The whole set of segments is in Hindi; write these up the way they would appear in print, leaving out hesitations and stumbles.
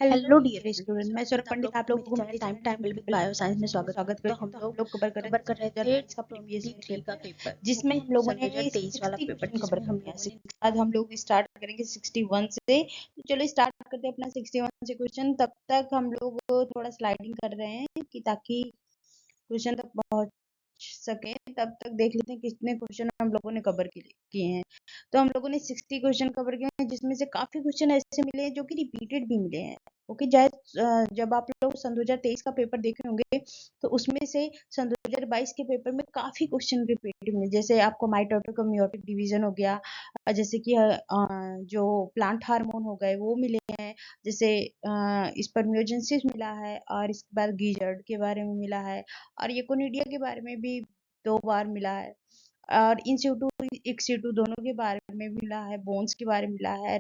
हेलो डियर स्टूडेंट, मैं सौरभ पंडित आप लोगों को मेरे time table with bio science में स्वागत करती हूँ। हम लोग कवर कर रहे थे इसका प्रीवियस ईयर पेपर, जिसमें हम लोगों ने 2023 वाला पेपर कवर कर लिया। इसके बाद हम लोग स्टार्ट करेंगे 61 से। तो चलो स्टार्ट करते हैं अपना 61 से क्वेश्चन। तब तक हम लोग थोड़ा स्लाइडिंग कर रहे हैं कि ताकि क्वेश्चन तक पहुंच सके। तब तक देख लेते हैं कितने क्वेश्चन हम लोगों ने कवर किए हैं। तो हम लोगों ने 60 क्वेश्चन कवर किए हैं, जिसमें से काफी क्वेश्चन ऐसे मिले हैं जो कि रिपीटेड भी मिले हैं। ओके, जब आप लोग सन 2023 का पेपर देखे होंगे तो उसमें से सन 2022 के पेपर में काफी क्वेश्चन रिपीटेड मिले, जैसे आपको माइटोटिक और मियोटिक डिवीजन हो गया, जैसे कि जो प्लांट हार्मोन हो गए वो मिले हैं, जैसे स्पर्मियोजेनेसिस मिला है, और इसके बाद गीजर्ड के बारे में मिला है, और यूकोनिडिया के बारे में भी 2 बार मिला है, और इन सिटू इन सिटू दोनों के बारे में मिला है, बोन्स के बारे में मिला है,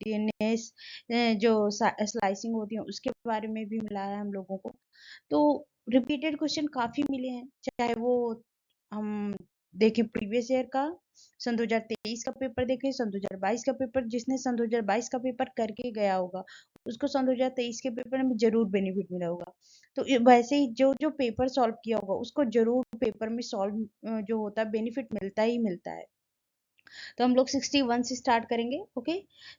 डीएनए जो स्लाइसिंग होती है उसके बारे में भी मिला है हम लोगों को। तो रिपीटेड क्वेश्चन काफी मिले हैं, चाहे वो हम देखें प्रीवियस ईयर का, सन 2023 का पेपर देखें, सन 2022 का पेपर। जिसने सन 2022 का पेपर करके गया होगा उसको सन 2023 के पेपर में जरूर बेनिफिट मिला होगा। तो वैसे ही जो जो पेपर सॉल्व किया होगा उसको जरूर पेपर में सॉल्व जो होता है बेनिफिट मिलता ही मिलता है। तो हम लोग 61 से स्टार्ट करेंगे। ओके,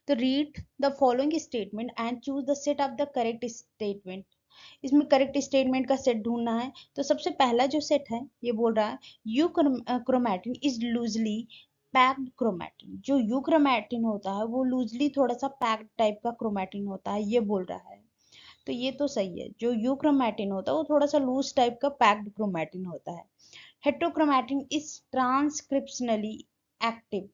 तो read the following statement and choose the set of the correct statement. इसमें करेक्ट स्टेटमेंट का सेट ढूंढना है। तो सबसे पहला जो सेट है ये बोल रहा है you chromatin is loosely packed chromatin. जो यू क्रोमैटिन होता है वो लूजली थोड़ा सा पैक्ड टाइप का क्रोमैटिन होता है, ये बोल रहा है। तो ये तो सही है, जो यू क्रोमैटिन होता है वो थोड़ा सा लूज टाइप का पैक्ड क्रोमैटिन होता है। Heterochromatin is transcriptionally active.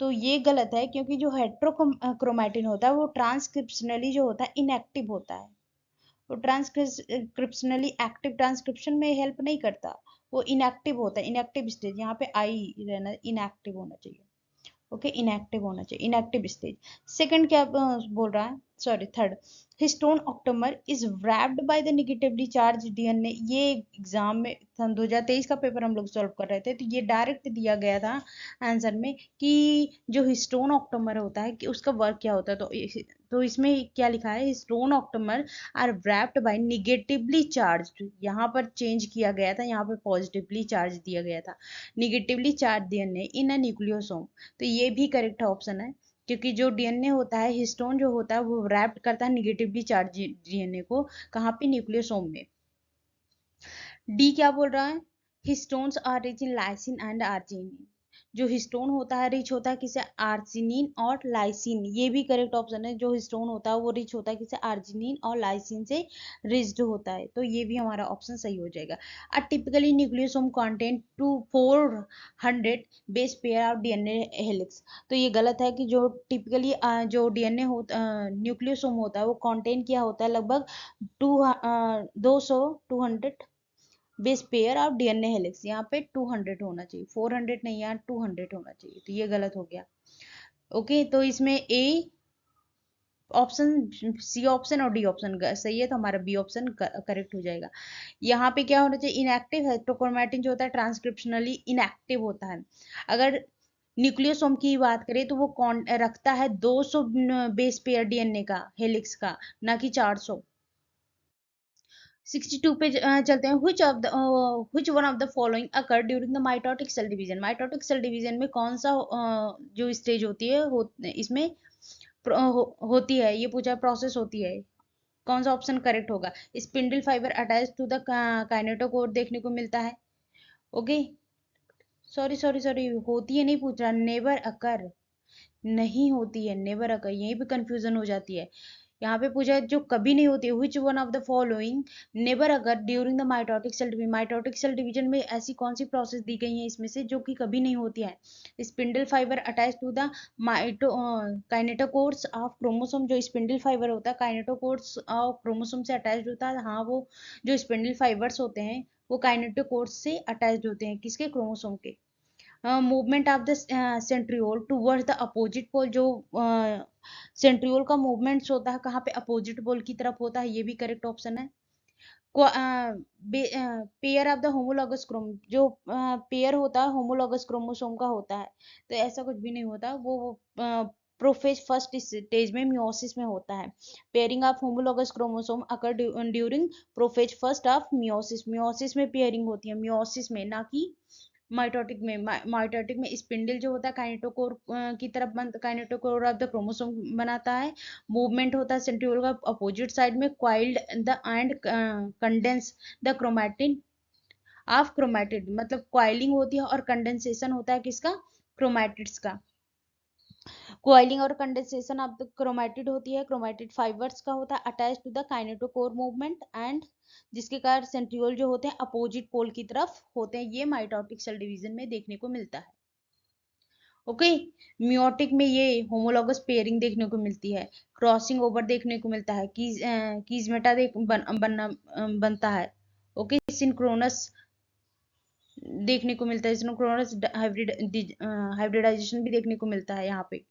तो ये गलत है, क्योंकि जो हेट्रोक्रोमैटिन होता है वो ट्रांसक्रिप्शनली जो होता है इनएक्टिव होता है। वो ट्रांसक्रिप्शनली एक्टिव ट्रांसक्रिप्शन में हेल्प नहीं करता, वो इनएक्टिव होता है। इनएक्टिव स्टेज यहाँ पे आई रहना, इनएक्टिव होना चाहिए। ओके, इनएक्टिव होना चाहिए, इनएक्टिव स्टेज। सेकंड क्या बोल रहा है, sorry third, histone octamer is wrapped by the negatively charged DNA. ये एग्जाम में सन 2023 का पेपर हम लोग सॉल्व कर रहे थे, तो ये डायरेक्ट दिया गया था आंसर में कि जो हिस्टोन ऑक्टोमर होता है कि उसका वर्क क्या होता है। तो इसमें क्या लिखा है, histone octamer are wrapped by negatively charged। यहाँ पर चेंज किया गया था, यहाँ पर पॉजिटिवली चार्ज दिया गया था, negatively charge DNA in a nucleosome. तो ये भी करेक्ट ऑप्शन है, क्योंकि जो डीएनए होता है, हिस्टोन जो होता है वो रैप्ट करता है निगेटिवली चार्ज डीएनए को, कहाँ पे, न्यूक्लियोसोम में। डी क्या बोल रहा है, histones are rich in lysine and arginine. जो हिस्टोन होता है रिच होता है किसे, आर्जिनिन और लाइसिन। ये भी करेक्ट ऑप्शन है, जो हिस्टोन होता है वो रिच होता है किसे, आर्जिनिन और लाइसिन से रिच्ड होता है। तो ये भी हमारा ऑप्शन सही हो जाएगा। Uh typically nucleosome content to 400 base pair of DNA helix. तो ये गलत है कि जो टिपिकली जो डीएनए होता न्यूक्लियोसोम होता है वो कंटेन किया होता है लगभग 200 base pair of DNA helix. यहाँ पे 200 होना चाहिए, 400 नहीं, यहाँ 200 होना चाहिए, तो ये गलत हो गया। ओके, तो इसमें ए ऑप्शन, सी ऑप्शन और डी ऑप्शन सही है, तो हमारा बी ऑप्शन करेक्ट हो जाएगा। यहाँ पे क्या होना चाहिए, इनएक्टिव है, तो क्रोमैटिन जो होता है ट्रांसक्रिप्शनली इनएक्टिव होता है। अगर न्यूक्लियोसोम की बात करें तो वो कौन रखता है 200 बेस पेयर डीएनए का, हेलिक्स का, ना कि 400। 62 पे चलते हैं। which one of the following occur during the mitotic cell division। mitotic cell division में कौन सा जो स्टेज होती है इसमें होती है, ये पूछा प्रोसेस होती है, कौन सा ऑप्शन करेक्ट होगा। Spindle fibre attach to the kinetochore देखने को मिलता है। ओके, सॉरी सॉरी सॉरी, होती है नहीं पूछ रहा, नेवर अकर नहीं होती है, नेवर अकर, यहीं पे कंफ्यूजन हो जाती है। यहाँ पे पूछा है जो कभी नहीं होती है, which one of the following never occur during the mitotic cell division। mitotic cell division में ऐसी कौन सी प्रोसेस दी गई है इसमें से जो कि कभी नहीं होती है। Spindle fibre attach to the kinetochores of chromosome. जो स्पिंडल फाइबर होता है काइनेटोकोर्स ऑफ क्रोमोसोम से अटैच्ड होता है। हाँ, वो जो स्पिंडल फाइबर्स होते हैं वो काइनेटोकोर्स से अटैच्ड होते हैं, किसके, क्रोमोसोम के। Movement of the centriole towards the opposite pole. जो सेंट्रियोल का मूवमेंट्स होता है कहाँ पे, अपोजिट पोल की तरफ होता है, ये भी करेक्ट ऑप्शन है। Pair of the homologous Chrome. जो पेयर होता है होमोलॉगस क्रोमोसोम का होता है, तो ऐसा कुछ भी नहीं होता, वो प्रोफेज फर्स्ट स्टेज में मियोसिस में होता है। Pairing of homologous chromosome occur during prophase first of meiosis. Meiosis में पेयरिंग होती है, मियोसिस में, ना कि माइटोटिक में। माइटोटिक में स्पिंडल जो होता है काइनेटोकोर की तरफ काइनेटोकोर ऑफ द क्रोमोसोम बनाता है। मूवमेंट होता है सेंट्रियोल का अपोजिट साइड में। Coiled the end condense the chromatin of chromatid, मतलब क्वाइलिंग होती है और कंडेंसेशन होता है किसका, क्रोमैटिड्स का। क्वाइलिंग और कंडेंसेशन ऑफ द क्रोमैटिड होती है, क्रोमैटिड फाइबर्स का होता है attach to the kinetochore movement and, जिसके कारण सेंट्रियोल जो होते हैं अपोजिट पोल की तरफ होते हैं। ये माइटोटिक सेल डिवीजन में देखने को मिलता है। ओके, मियोटिक में ये होमोलॉगस पेयरिंग देखने को मिलती है, क्रॉसिंग ओवर देखने को मिलता है, कीजमेटा बनता है। ओके, सिंक्रोनस देखने को मिलता है, सिंक्रोनस हाइब्रिडाइजेशन भी देखने को मिलता है यहाँ पे।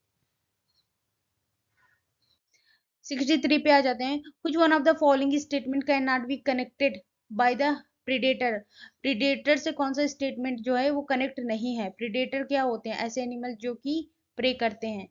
63 पे आ जाते हैं। कुछ one of the following statement can not be connected by the predator. Predator से कौन सा स्टेटमेंट जो है वो कनेक्ट नहीं है। प्रीडेटर क्या होते हैं, ऐसे एनिमल जो कि प्रे करते हैं।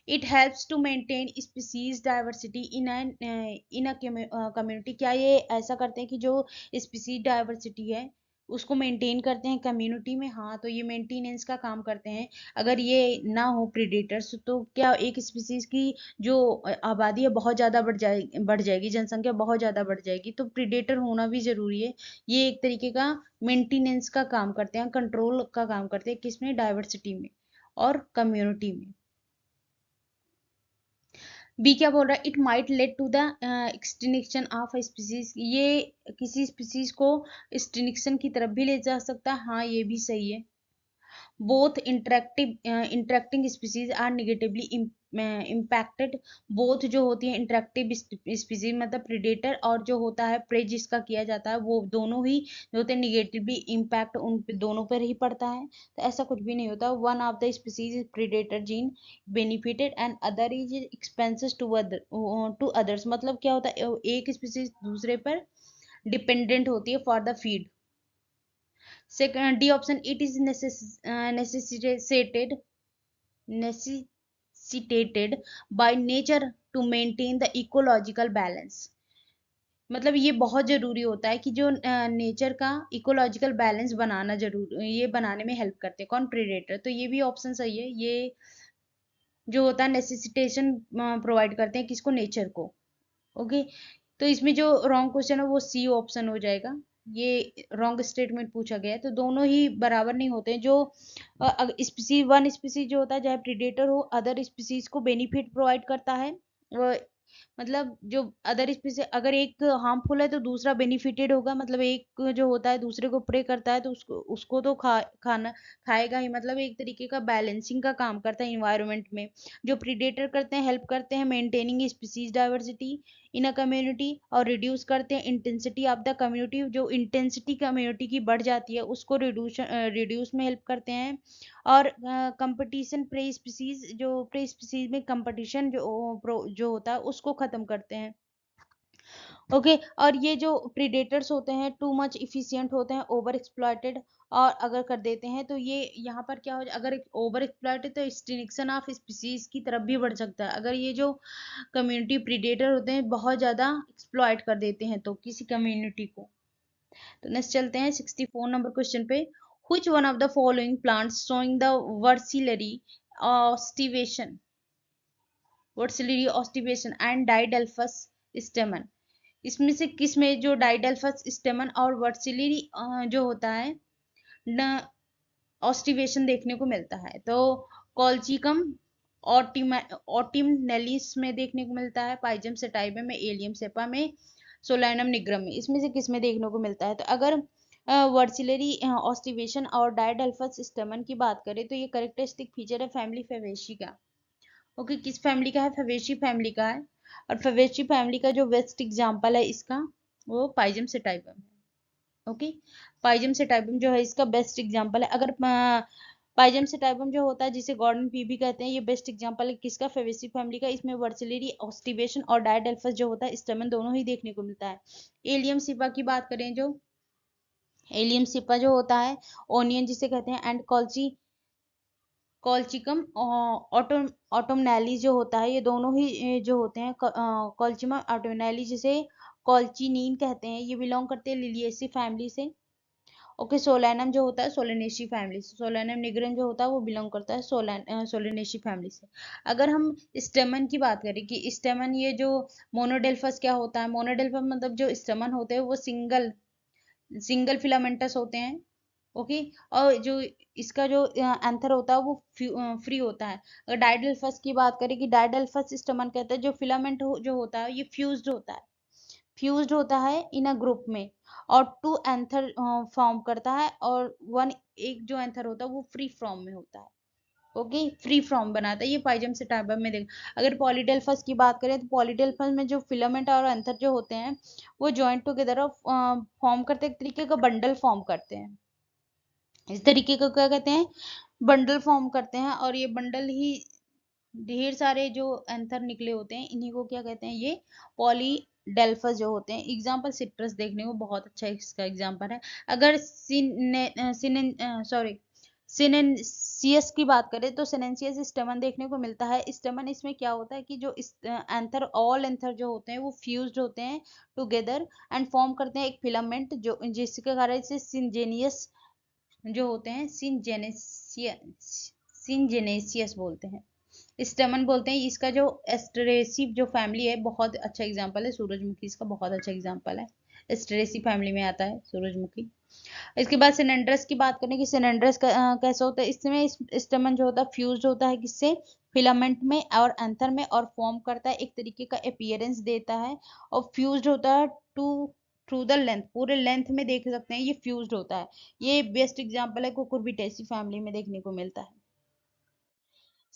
It helps to maintain species diversity in a community. क्या ये ऐसा करते हैं कि जो स्पीसीज डाइवर्सिटी है उसको मेंटेन करते हैं कम्युनिटी में? हाँ, तो ये मेंटेनेंस का काम करते हैं। अगर ये ना हो प्रीडेटर्स तो क्या एक स्पीसीज की जो आबादी है बहुत ज़्यादा बढ़ जाएगी, जनसंख्या बहुत ज़्यादा बढ़ जाएगी। तो प्रीडेटर होना भी ज़रूरी है। ये एक तरीके का मेंटेनेंस का काम करते हैं, कंट्रोल का काम करते हैं, किसमें, डाइवर्सिटी में और कम्युनिटी में। बी क्या बोल रहा है, it might lead to the extinction of species. ये किसी स्पीसीज को एक्सटिंक्शन की तरफ भी ले जा सकता है। हाँ, ये भी सही है। Both interacting species are negatively impacted. Both जो होती है इंटरेक्टिव स्पीसीज मतलब प्रीडेटर और जो होता है प्रे जिसका किया जाता है, वो दोनों ही जो होते हैं निगेटिवली इम्पैक्ट उन पे दोनों पर ही पड़ता है। तो ऐसा कुछ भी नहीं होता। One of the species is predator gene benefited and other is expenses to others. मतलब क्या होता है, एक स्पीसीज दूसरे पर डिपेंडेंट होती है for the feed. Second, D option, it is necessitated by nature to maintain the ecological balance। मतलब ये बहुत जरूरी होता है कि जो नेचर का इकोलॉजिकल बैलेंस बनाना जरूर, ये बनाने में हेल्प करते हैं कौन, प्रेडेटर। तो ये भी ऑप्शन सही है। ये जो होता है नेसेसिटेशन प्रोवाइड करते हैं किसको, नेचर को। ओके, तो इसमें जो रॉन्ग क्वेश्चन है वो सी ऑप्शन हो जाएगा। ये रॉन्ग स्टेटमेंट पूछा गया है। तो दोनों ही बराबर नहीं होते हैं। जो स्पीसीज, वन स्पीसीज जो होता है चाहे प्रीडेटर हो, अदर स्पीसीज को बेनिफिट प्रोवाइड करता है। मतलब जो अदर स्पीसीज, अगर एक हार्मफुल है तो दूसरा बेनिफिटेड होगा। मतलब एक जो होता है दूसरे को प्रे करता है तो उसको तो खाना खाएगा ही। मतलब एक तरीके का बैलेंसिंग का काम करता है इन्वायरमेंट में। जो प्रीडेटर करते हैं हेल्प करते हैं maintaining species diversity in a community और रिड्यूस करते हैं इंटेंसिटी ऑफ द कम्युनिटी। जो इंटेंसिटी कम्युनिटी की बढ़ जाती है उसको रिड्यूस में हेल्प करते हैं। और कंपटीशन प्रे स्पीसीज, जो प्रे स्पीसीज में कंपटीशन जो होता है उसको खत्म करते हैं। ओके, और ये जो प्रीडेटर्स होते हैं टू मच इफिशियंट होते हैं, ओवर एक्सप्लॉयटेड और अगर कर देते हैं तो ये यहाँ पर क्या हो, अगर ओवर एक्सप्लॉयटेड तो एक्सटिंक्शन ऑफ स्पीसीज की तरफ भी बढ़ सकता है। अगर ये जो कम्युनिटी प्रीडेटर होते हैं बहुत ज्यादा एक्सप्लॉयट कर देते हैं तो किसी कम्युनिटी को। तो नेक्स्ट चलते हैं 64 नंबर क्वेश्चन पे। Which one of the following plants showing the versilary ostivation, versilary ostivation and didelphus stamen? इसमें से किस में जो डाइडेल्फस स्टेमन और वर्सिलरी जो होता है न ऑस्टिवेशन देखने को मिलता है? तो कॉल्चिकम ऑटिमनेलिस में देखने को मिलता है, पाइजम सेटाइबम में, एलियम सेपा में, सोलैनम निग्रम में। इसमें से किस में देखने को मिलता है? तो अगर वर्सिलरी ऑस्टिवेशन और डाइडेल्फस स्टेमन की बात करें तो ये करेक्टरिस्टिक फीचर है फैमिली फेवेशी का। ओके, किस फैमिली का है? फेवेशी फैमिली का है। और फेवेशी फैमिली का जो बेस्ट एग्जांपल है इसका वो पाइजम सेटाइबम है। ओके, पाइजम सेटाइबम जो है इसका बेस्ट एग्जांपल है। अगर पाइजम सेटाइबम जो होता है जिसे गॉर्डन पी भी कहते हैं, ये बेस्ट एग्जांपल है किसका? फेवेसी फैमिली का। इसमें वर्सिलरी ऑस्टिवेशन और डायडेल्फस जो होता है स्टेमन दोनों ही देखने को मिलता है। एलियम सिपा की बात करें, जो एलियम सिपा जो होता है ओनियन जिसे कहते हैं, एंड कॉल्चिकम ऑटोमनैली जो होता है, ये दोनों ही जो होते हैं, कॉल्चिकम ऑटोमनैली जिसे कॉल्चिनीन कहते हैं, ये बिलोंग करते हैं लिलिएसी फैमिली से। ओके, सोलेनम जो होता है सोलेनेसी फैमिली से, सोलेनम निग्रन जो होता है वो बिलोंग करता है सोलेनेसी फैमिली से। अगर हम स्टेमन की बात करें कि स्टेमन, ये जो मोनोडेल्फस क्या होता है, मोनोडेल्फस मतलब जो स्टेमन होते हैं वो सिंगल सिंगल फिलामेंटस होते हैं। ओके, और जो इसका जो एंथर होता है वो फ्री होता है। अगर डाइडेल्फस की बात करें कि डाइडेल्फस स्टमन कहते हैं, जो फिलामेंट जो होता है ये फ्यूज्ड होता है, फ्यूज्ड होता है इन अ ग्रुप में, और टू एंथर फॉर्म करता है, और वन एक जो एंथर होता है वो फ्री फॉर्म में होता है। ओके, फ्री फ्रॉम बनाता है, ये पाइजम से टाइप में देख। अगर पॉलीडेल्फस की बात करें तो पॉलीडेल्फस में जो फिलामेंट और एंथर जो होते हैं वो जॉइंट टुगेदर फॉर्म करते हैं, एक तरीके का बंडल फॉर्म करते हैं। इस तरीके का क्या कहते हैं, बंडल फॉर्म करते हैं, और ये बंडल ही ढेर सारे जो एंथर निकले होते हैं इन्हीं को क्या कहते हैं, ये पॉलीडेल्फस जो होते हैं। एग्जांपल सिट्रस देखने को बहुत अच्छा इसका एग्जांपल है। अगर सिनेंसियस की बात करें तो सिनेंसियस स्टेमन देखने को मिलता है। स्टेमन इसमें क्या होता है कि जो एंथर, ऑल एंथर जो होते हैं वो फ्यूज्ड होते हैं टुगेदर एंड फॉर्म करते हैं एक फिलामेंट, जो जिसके कारण से सिंजेनियस जो होते हैं, सिंजेनेसियस बोलते हैं, स्टेमन बोलते हैं। इसका जो एस्टरेसी जो फैमिली है बहुत अच्छा एग्जांपल है, सूरजमुखी इसका बहुत अच्छा एग्जांपल है, एस्टरेसी फैमिली में आता है सूरजमुखी। इसके बाद सिनेंड्रस की बात करें कि सिनेंड्रस कैसा होता है, इसमें स्टेमन जो होता है फ्यूज होता है किससे, फिलामेंट में और एंथर में, और फॉर्म करता है एक तरीके का अपीयरेंस देता है, और फ्यूज होता है टू थ्रू द लेंथ, पूरे लेंथ में देख सकते हैं ये फ्यूज्ड होता है। ये बेस्ट एग्जांपल है कुकुरबिटेसी फैमिली में देखने को मिलता है।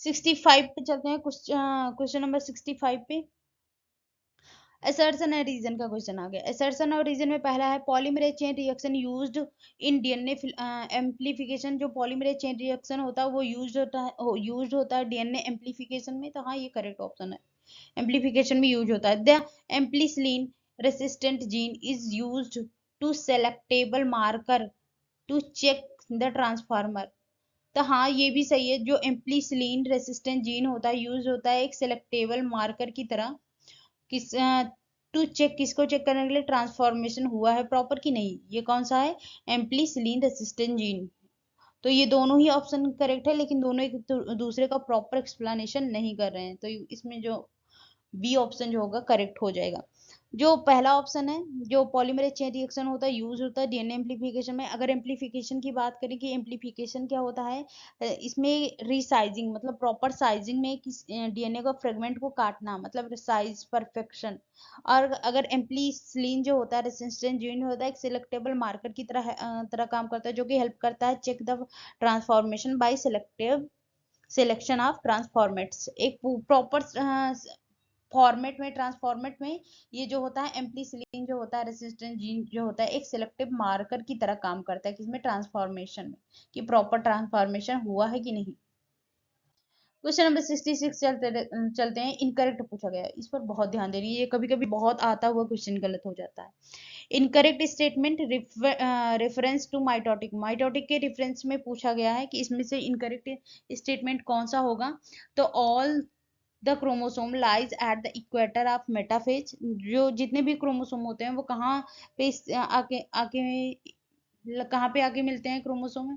65 पे चलते हैं, क्वेश्चन नंबर 65 पे असर्शन एंड रीजन का क्वेश्चन आ गया। असर्शन और रीजन में पहला है polymerase chain reaction used in DNA amplification. जो पॉलीमरेज चेन रिएक्शन होता है वो यूज्ड होता है डीएनए एम्प्लीफिकेशन में, तो हाँ ये करेक्ट ऑप्शन है, एम्प्लीफिकेशन में यूज होता है। The ampicillin resistant gene is used to selectable marker to check the transformer. तो हाँ ये भी सही है, जो एम्प्लीसिलिन रेसिस्टेंट जीन होता है यूज होता है एक सेलेक्टेबल मार्कर की तरह, किस टू चेक, किसको चेक करने के लिए, ट्रांसफॉर्मेशन हुआ है प्रॉपर कि नहीं। ये कौन सा है, एम्प्लीसिलिन रेसिस्टेंट जीन। तो ये दोनों ही ऑप्शन करेक्ट है, लेकिन दोनों एक दूसरे का प्रॉपर एक्सप्लेनेशन नहीं कर रहे हैं, तो इसमें जो बी ऑप्शन जो होगा करेक्ट हो जाएगा। जो पहला ऑप्शन है, जो पॉलीमरेज चेन रिएक्शन होता है यूज होता है डीएनए एम्प्लीफिकेशन में। अगर एम्प्लीफिकेशन की बात करें कि एम्प्लीफिकेशन क्या होता है, इसमें रीसाइजिंग मतलब प्रॉपर साइजिंग में किस डीएनए का फ्रेगमेंट को काटना, मतलब साइज परफेक्शन। और अगर एम्प्लीसिलिन जो होता है रेसिस्टेंट जीन होता है एक सिलेक्टेबल मार्कर की तरह काम करता है, जो कि हेल्प करता है check the transformation by selection of transformants. एक प्रॉपर फॉर्मेट में, ट्रांसफॉर्मेट में ये जो होता है एम्प्लीसिलिन जो होता है रेसिस्टेंट जीन जो होता है एक सिलेक्टिव मार्कर की तरह काम करता है, किसमें, ट्रांसफॉर्मेशन में, कि प्रॉपर ट्रांसफॉर्मेशन हुआ है कि नहीं। क्वेश्चन नंबर 66 चलते हैं। इनकरेक्ट पूछा गया है, इस पर बहुत ध्यान देनी है, ये कभी कभी बहुत आता हुआ क्वेश्चन गलत हो जाता है। Incorrect statement reference to mitotic, mitotic के रेफरेंस में पूछा गया है कि इसमें से इनकरेक्ट स्टेटमेंट कौन सा होगा। तो all the chromosome lies at the equator of metaphase, जो जितने भी क्रोमोसोम होते हैं वो कहाँ पे आके आके कहाँ पे आके मिलते हैं क्रोमोसोम,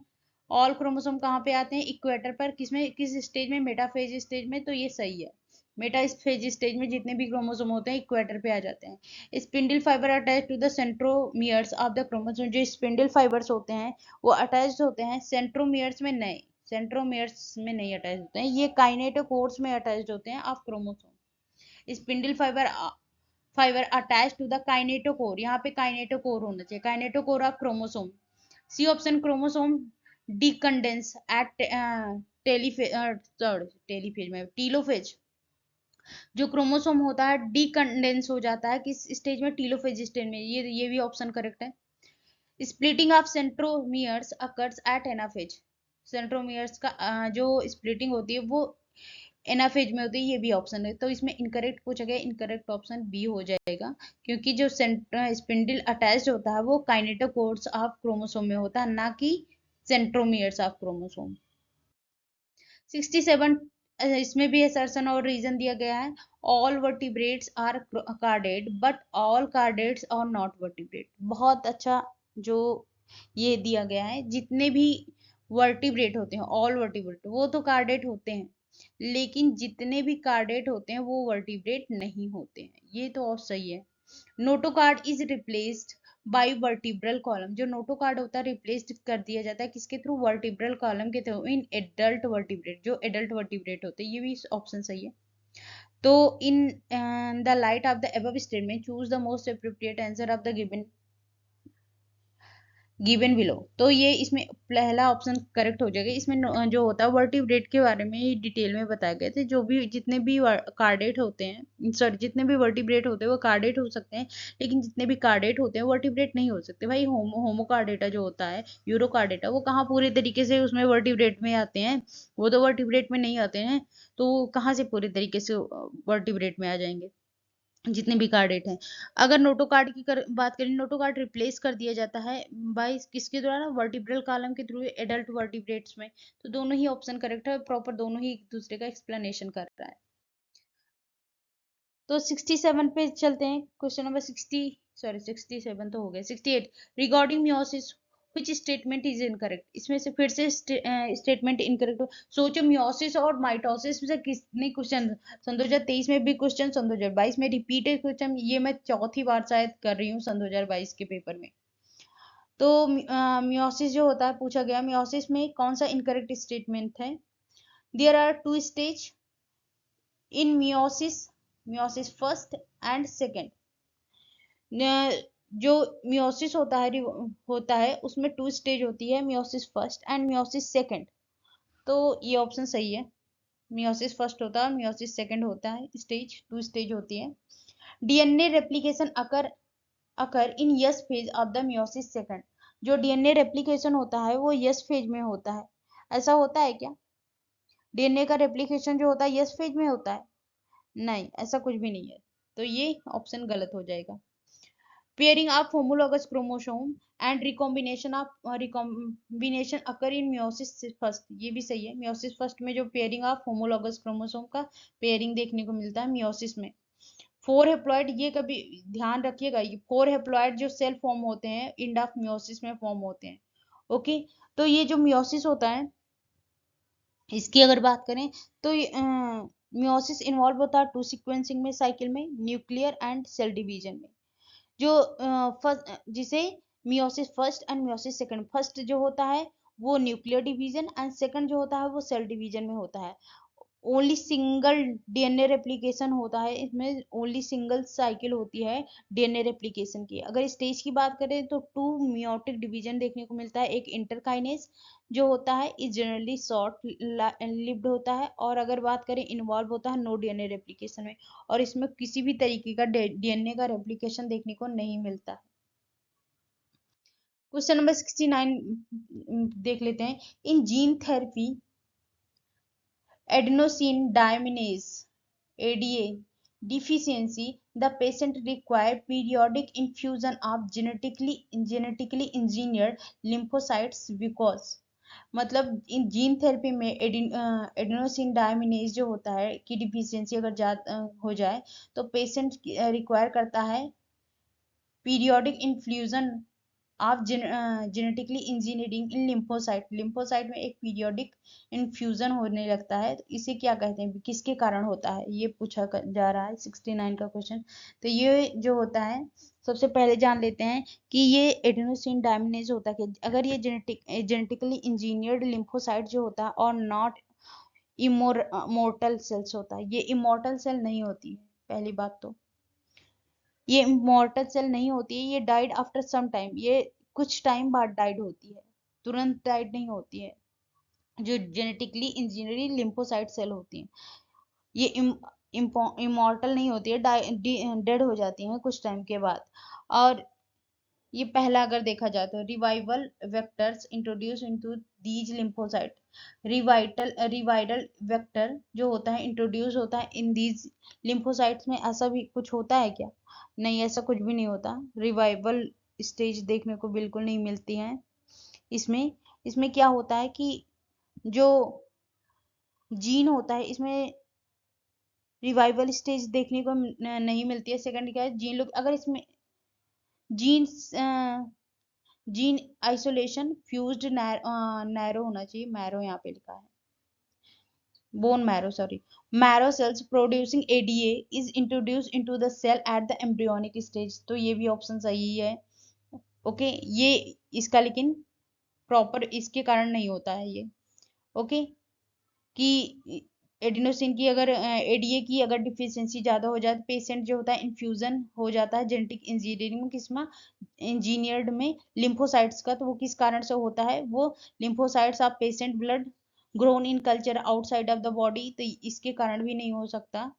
ऑल क्रोमोसोम कहाँ पे आते हैं, इक्वेटर पर, किसमें, किस स्टेज में, मेटाफेज स्टेज में। तो ये सही है, मेटाफेज स्टेज में जितने भी क्रोमोसोम होते हैं इक्वेटर पे आ जाते हैं। Spindle fibre attach to the centromeres of the chromosome, जो स्पिंडल फाइबर्स होते हैं वो अटैच होते हैं सेंट्रोमियर्स में, नहीं सेंट्रोमियर्स में नहीं अटैच होते हैं, ये काइनेटोकोर्स में अटैच होते हैं of chromosome. Spindle fibre attach to the kinetochore, यहाँ पे काइनेटोकोर होना चाहिए, kinetochore of chromosome. C option, chromosome decondense at telophase में, टीलोफेज। जो क्रोमोसोम होता है डीकंडेंस हो जाता है किस स्टेज में, टीलोफेज स्टेज में, ये भी ऑप्शन करेक्ट है। Splitting of centromeres occurs at anaphase, centromeres का जो स्प्लिटिंग होती है वो एनाफेज में होती है, ये भी ऑप्शन है। तो इसमें इनकरेक्ट पूछा गया, इनकरेक्ट ऑप्शन बी हो जाएगा, क्योंकि जो स्पिंडल अटैच्ड होता है वो काइनेटोकोर्स ऑफ क्रोमोसोम में होता है, ना कि सेंट्रोमियर्स ऑफ क्रोमोसोम। 67 इसमें भी असर्शन और रीजन दिया गया है, all vertebrates are chordates but all chordates are not vertebrate. बहुत अच्छा जो ये दिया गया है, जितने भी वर्टिब्रेट होते हैं, ऑल वर्टिब्रेट, वो तो कार्डेट होते हैं, लेकिन जितने भी कार्डेट होते हैं वो वर्टिब्रेट नहीं होते हैं। ये तो और सही है। Notochord is replaced by vertebral column. जो नोटोकार्ड होता है रिप्लेस कर दिया जाता है किसके थ्रू? वर्टिब्रल कॉलम के थ्रू इन एडल्ट वर्टिब्रेट, जो एडल्ट वर्टिब्रेट होते हैं। ये भी ऑप्शन सही है। तो in the light of the above statement choose the most appropriate answer of the given below. तो ये इसमें पहला ऑप्शन करेक्ट हो जाएगा। इसमें जो होता है वर्टिब्रेट के बारे में डिटेल में बताए गए थे। जो भी जितने भी कार्डेट होते हैं, सॉरी, जितने भी वर्टिब्रेट होते हैं वो कार्डेट हो सकते हैं, लेकिन जितने भी कार्डेट होते हैं वर्टिब्रेट नहीं हो सकते। भाई होमोकार्डेटा जो होता है, यूरोकार्डेटा, वो कहाँ पूरे तरीके से उसमें वर्टिब्रेट में आते हैं? वो तो वर्टिब्रेट में नहीं आते हैं, तो कहाँ से पूरे तरीके से वर्टिब्रेट में आ जाएंगे जितने भी कार्डेट हैं। अगर नोटो कार्ड की बात करें, नोटो कार्ड रिप्लेस कर दिया जाता है बाय किसके द्वारा? वर्टिब्रल कॉलम के थ्रू एडल्ट वर्टिब्रेट्स में। तो दोनों ही ऑप्शन करेक्ट है, प्रॉपर दोनों ही एक दूसरे का एक्सप्लेनेशन कर रहा है। तो 67 पे चलते हैं। क्वेश्चन नंबर 67 तो हो गया। 68 regarding meiosis which statement is incorrect. इसमें से फिर से स्टेटमेंट इनकरेक्ट हो। सोचो, मियोसिस और माइटोसिस में से कितने क्वेश्चन सन 2023 में भी क्वेश्चन, सन 2022 में रिपीटेड क्वेश्चन, ये मैं चौथी बार शायद कर रही हूँ सन 2022 के पेपर में। तो मियोसिस जो होता है पूछा गया, मियोसिस में कौन सा इनकरेक्ट स्टेटमेंट है? There are two stage in meiosis first and second. जो मियोसिस होता है उसमें टू स्टेज होती है, meiosis first and meiosis second. तो ये ऑप्शन सही है। मियोसिस फर्स्ट होता है, मियोसिस सेकेंड होता है, स्टेज टू स्टेज होती है। DNA replication occur in yes phase of the meiosis second. जो डीएनए रेप्लिकेशन होता है वो यस फेज में होता है। ऐसा होता है क्या? डीएनए का रेप्लिकेशन जो होता है यस फेज में होता है? नहीं, ऐसा कुछ भी नहीं है। तो ये ऑप्शन गलत हो जाएगा। Pairing of homologous chromosome and recombination occur in meiosis first. ये भी सही है। मियोसिस फर्स्ट में जो पेयरिंग ऑफ होमोलॉगस क्रोमोसोम का पेयरिंग देखने को मिलता है मियोसिस में। 4 हेप्लॉइड, ये कभी ध्यान रखिएगा, ये 4 हेप्लॉइड जो सेल फॉर्म होते हैं एंड ऑफ मियोसिस में फॉर्म होते हैं। ओके, तो ये जो मियोसिस होता है इसकी अगर बात करें तो मियोसिस इन्वॉल्व होता है टू सीक्वेंसिंग में, साइकिल में, न्यूक्लियर एंड सेल डिवीजन में। जो फर्स्ट जिसे meiosis first and meiosis second, first जो होता है वो न्यूक्लियर डिवीजन एंड सेकंड जो होता है वो सेल डिवीजन में होता है। ओनली सिंगल डीएनए रेप्लिकेशन होता है इसमें, ओनली सिंगल साइकिल होती है डीएनए रेप्लिकेशन की। अगर स्टेज की बात करें तो टू मियोटिक डिवीजन देखने को मिलता है। एक इंटरकाइनेज जो होता है इस जनरली शॉर्ट लिव्ड होता है, और अगर बात करें इन्वॉल्व होता है नो डीएनए रेप्लिकेशन में, और इसमें किसी भी तरीके का डीएनए का रेप्लिकेशन देखने को नहीं मिलता। क्वेश्चन नंबर 69 देख लेते हैं। In gene therapy adenosine diamynase ADA deficiency, the patient require periodic infusion of genetically engineered lymphocytes because, मतलब इन जीन थेरेपी में एडिनोसिन डायमिनेज जो होता है की डिफिशियंसी अगर हो जाए तो पेशेंट रिक्वायर करता है पीरियोडिक इन्फ्यूजन आप genetically engineering in lymphocyte, lymphocyte में एक पीरियोडिक इन्फ्यूजन होने लगता है। तो इसे क्या कहते हैं, किसके कारण होता है, ये पूछा जा रहा है 69 का क्वेश्चन। तो ये जो होता है सबसे पहले जान लेते हैं कि ये एडेनोसिन डायमिनेज होता है कि अगर ये जेनेटिकली इंजीनियर्ड लिम्फोसाइट जो होता है और नॉट इमोर्टल सेल्स होता है, ये इमोर्टल सेल नहीं होती है। पहली बात तो ये इमॉर्टल सेल नहीं होती है, ये डाइड आफ्टर सम टाइम, ये कुछ टाइम बाद डाइड होती है, तुरंत डाइड नहीं होती है। जो जेनेटिकली इंजीनियरिंग लिम्फोसाइट सेल होती हैं ये इमॉर्टल नहीं होती है, डेड हो जाती हैं कुछ टाइम के बाद। और ये पहला अगर देखा जाए तो revival vectors introduce into these lymphocyte, रिवाइडल वेक्टर जो होता है इंट्रोड्यूस होता है इन दीज लिम्फोसाइट्स में। ऐसा भी कुछ होता है क्या? नहीं, ऐसा कुछ भी नहीं होता। रिवाइवल स्टेज देखने को बिल्कुल नहीं मिलती है इसमें। इसमें क्या होता है कि जो जीन होता है, इसमें रिवाइवल स्टेज देखने को नहीं मिलती है। सेकंड क्या है, जीन लोग अगर इसमें gene gene isolation fused narrow होना चाहिए, मैरो यहाँ पे लिखा है, bone marrow, sorry, marrow cells producing ADA is introduced into the cell at the embryonic stage। तो ये भी ऑप्शन सही है। ओके, ये इसका लेकिन प्रॉपर इसके कारण नहीं होता है ये। ओके, कि एडिनोसिन की अगर एडीए की अगर डिफिशियंसी ज्यादा हो जाए तो पेशेंट जो होता है इन्फ्यूजन हो जाता है जेनेटिक इंजीनियरिंग में, किसमें, इंजीनियर्ड में लिम्फोसाइट्स का। तो वो किस कारण से होता है, वो lymphocytes of patient blood grown in culture outside of the body, तो इसके कारण भी नहीं हो सकता।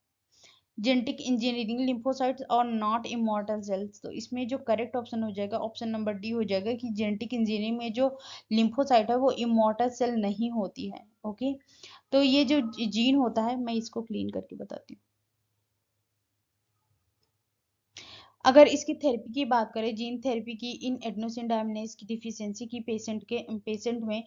जेनेटिक इंजीनियरिंग लिम्फोसाइट्स और नॉट इमॉर्टल सेल्स, तो इसमें जो करेक्ट ऑप्शन हो जाएगा ऑप्शन नंबर डी हो जाएगा, कि जेनेटिक इंजीनियरिंग में जो लिम्फोसाइट है वो इमॉर्टल सेल नहीं होती है। ओके, तो ये जो जीन होता है मैं इसको क्लीन करके बताती हूँ। अगर इसकी थेरेपी की बात करें, जीन थेरेपी की इन एडेनोसिन डायमिनेज की डिफिशियंसी की पेशेंट में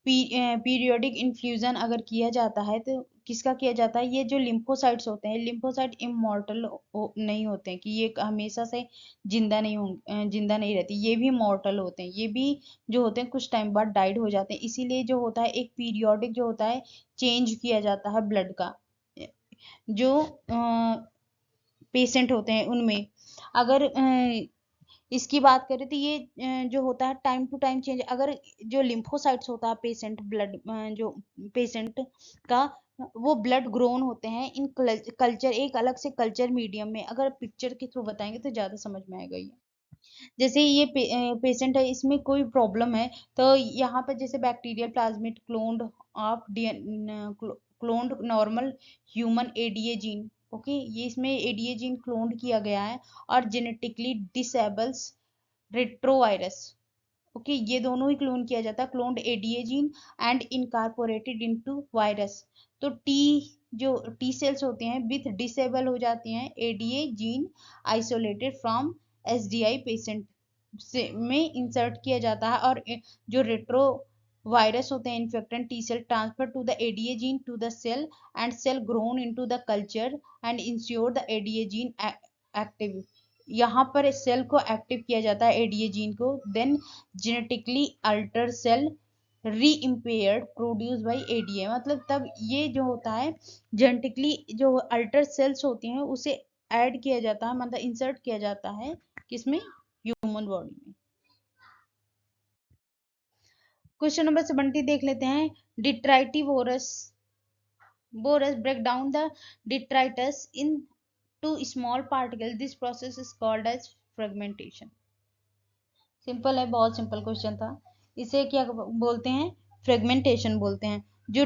पीरियोडिक इन्फ्यूजन अगर किया जाता है तो किसका किया जाता है, ये जो लिम्फोसाइट्स होते हैं, लिम्फोसाइट इमॉर्टल नहीं होते हैं, कि ये हमेशा से जिंदा नहीं रहती, ये भी मॉर्टल होते हैं, ये भी जो होते हैं कुछ टाइम बाद डाइड हो जाते हैं। इसीलिए जो होता है एक पीरियोडिक जो होता है चेंज किया जाता है ब्लड का, जो पेशेंट होते हैं उनमें। अगर इसकी बात करें तो ये जो होता है टाइम टू टाइम चेंज, अगर जो लिम्फोसाइट्स होता है पेशेंट ब्लड जो पेशेंट का, वो ब्लड ग्रोन होते हैं इन कल्चर, एक अलग से कल्चर मीडियम में। अगर पिक्चर के थ्रू बताएंगे तो ज्यादा समझ में आएगा ये। जैसे ये पेशेंट है, इसमें कोई प्रॉब्लम है, तो यहाँ पर जैसे bacterial plasmid cloned of cloned normal human ADA gene. Okay, ये इसमें एडीए जीन क्लोन्ड किया गया है और जेनेटिकली डिसेबल्स रेट्रोवायरस। ओके, ये दोनों ही क्लोन किया जाता है, cloned ADA gene and incorporated into virus. तो टी जो टी सेल्स होते हैं विथ डिसेबल हो जाती हैं ADA gene isolated from SDI patient से में इंसर्ट किया जाता है, और जो रेट्रो वायरस होते हैं infectant T cell transfer to the ADA gene to the cell and cell grown into the culture and ensure the ADA gene active. यहाँ पर सेल को एक्टिव किया जाता है एडीए जीन को, then genetically alter cell re impaired produce by ADA, मतलब तब ये जो होता है जेनेटिकली जो अल्टर सेल्स होती हैं उसे ऐड किया जाता है, मतलब इंसर्ट किया जाता है किसमें, ह्यूमन बॉडी में। क्वेश्चन नंबर 70 देख लेते हैं। Detritivores break down the detritus into small particles, this process is called as fragmentation। Simple है, बहुत सिंपल क्वेश्चन था। इसे क्या बोलते हैं, फ्रेगमेंटेशन बोलते हैं। जो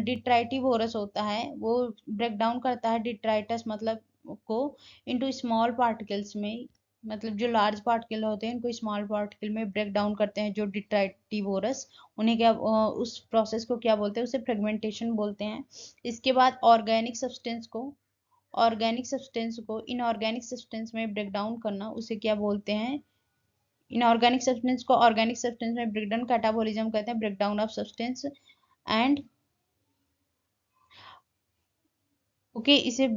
डिट्राइटिवोरस होता है वो ब्रेक डाउन करता है डिट्राइटस मतलब को इनटू स्मॉल पार्टिकल्स में, मतलब जो लार्ज पार्टिकल होते हैं उनको स्मॉल पार्टिकल में ब्रेक डाउन करते हैं जो डिट्राइटिवोरस, उन्हें क्या उस प्रोसेस को क्या बोलते हैं, उसे फ्रेगमेंटेशन बोलते हैं। इसके बाद ऑर्गेनिक सब्सटेंस को इनऑर्गेनिक सब्सटेंस में ब्रेक डाउन करना, उसे क्या बोलते हैं, इनऑर्गेनिक सब्सटेंस को ऑर्गेनिक सब्सटेंस में ब्रेकडाउन कैटाबोलिज्म कहते हैं, breakdown of substance and okay, इसे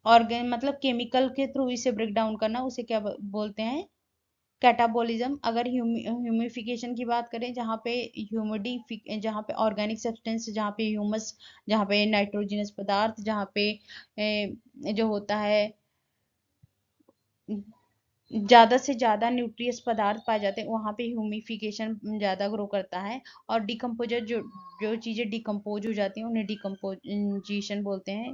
ऑर्गेन मतलब केमिकल के थ्रू इसे ब्रेक डाउन करना, उसे क्या बोलते हैं, कैटाबोलिज्म। अगर ह्यूमिफिकेशन की बात करें, जहाँ पे जहाँ पे ऑर्गेनिक सब्सटेंस, जहाँ पे ह्यूमस, जहाँ पे नाइट्रोजनस पदार्थ, जहाँ पे जो होता है ज्यादा से ज्यादा न्यूट्रियस पदार्थ पाए जाते हैं, वहां पे ह्यूमिफिकेशन ज्यादा ग्रो करता है। और डिकम्पोजर जो जो चीजें डिकम्पोज हो जाती हैं उन्हें डिकम्पोजिशन बोलते हैं।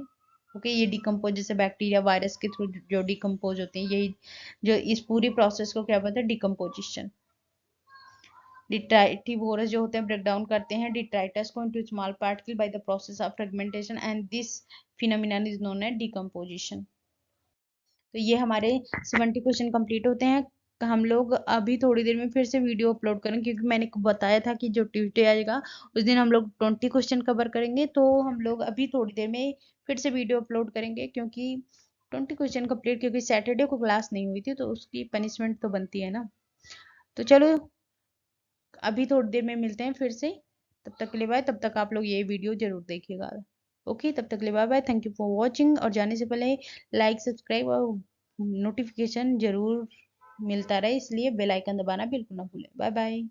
ओके, ये डिकम्पोज जैसे बैक्टीरिया वायरस के थ्रू जो डिकम्पोज होते हैं, यही जो इस पूरी प्रोसेस को क्या बोलते हैं, डिकम्पोजिशन। डिट्राइटिवोरस जो होते हैं ब्रेक डाउन करते हैं डिट्राइटस को into small particle by the process of fragmentation and this phenomenon is known as decomposition. तो ये हमारे 70 क्वेश्चन कंप्लीट होते हैं। हम लोग अभी थोड़ी देर में फिर से वीडियो अपलोड करेंगे, क्योंकि मैंने बताया था कि जो ट्यूसडे आएगा उस दिन हम लोग 20 क्वेश्चन कवर करेंगे, तो हम लोग अभी थोड़ी देर में फिर से वीडियो अपलोड करेंगे, क्योंकि 20 क्वेश्चन कंप्लीट, क्योंकि सैटरडे को क्लास नहीं हुई थी तो उसकी पनिशमेंट तो बनती है ना। तो चलो अभी थोड़ी देर में मिलते हैं फिर से। तब तक के लिए बाय। तब तक आप लोग ये वीडियो ज़रूर देखिएगा। ओके, तब तक के लिए bye bye. Thank you for watching. और जाने से पहले लाइक, सब्सक्राइब और नोटिफिकेशन ज़रूर मिलता रहे, इसलिए बेल आइकन दबाना बिल्कुल ना भूलें। Bye bye.